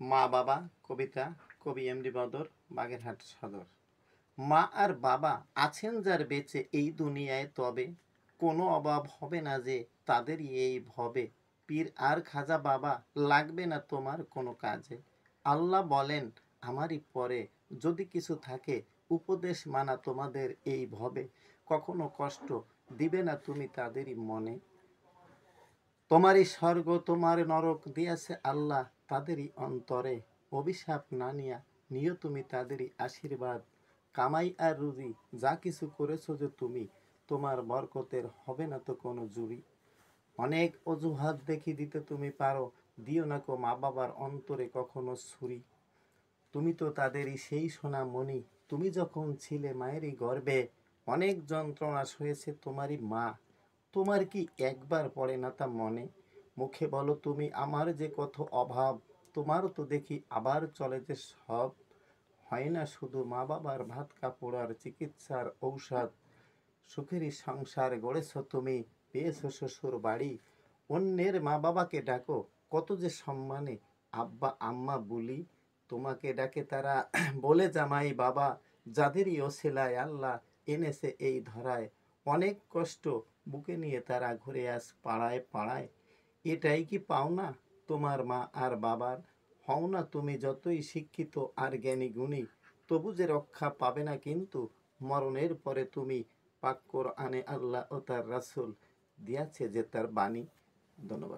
মা বাবা কবিতা, কবি এমডি বদর, বাগেরহাট সদর। মা আর বাবা আছেন যার বেঁচে এই দুনিয়ায়, তবে কোনো অভাব হবে না যে তাদেরই এই ভবে। পীর আর খাজা বাবা লাগবে না তোমার কোনো কাজে। আল্লাহ বলেন আমারই পরে যদি কিছু থাকে, উপদেশ মানা তোমাদের এই ভবে। কখনো কষ্ট দিবে না তুমি তাদেরই মনে। তোমারই স্বর্গ তোমার নরক দিয়েছে আল্লাহ তাদেরই অন্তরে। অভিশাপ না নিও তুমি তাদেরই আশীর্বাদ। কামাই আর রুজি যা কিছু করেছো যে তুমি, তোমার বরকতের হবে না তো কোনো জুড়ি। অনেক অজুহাত দেখি দিতে তুমি পারো, দিও না কো মা বাবার অন্তরে কখনো ছুরি। তুমি তো তাদেরই সেই সোনামণি, তুমি যখন ছিলে মায়েরই গর্ভে, অনেক যন্ত্রণা সয়েছে তোমারই মা। তোমার কি একবার পড়ে না তা মনে? মুখে বলো তুমি আমার যে কত অভাব, তোমারও তো দেখি আবার চলে যে সব। হয় না শুধু মা বাবার ভাত কাপড় আর চিকিৎসার ঔষধ। সুখেরই সংসার গড়েছ তুমি, পেয়েছো শ্বশুর বাড়ি। অন্যের মা বাবাকে ডাকো কত যে সম্মানে, আব্বা আম্মা বলি। তোমাকে ডাকে তারা বলে জামাই বাবা, যাদেরই ওসিলায় আল্লাহ এনেছে এই ধরায়। অনেক কষ্ট বুকে নিয়ে তারা ঘুরে আস পাড়ায় পাড়ায়। এটাই কি পাওনা তোমার মা আর বাবার? হও না তুমি যতই শিক্ষিত আর জ্ঞানী গুণী, তবু যে রক্ষা পাবে না কিন্তু মরণের পরে তুমি। পাক কোরআনে আল্লাহ ও তার রাসূল দিয়াছে যে তার বাণী। ধন্যবাদ।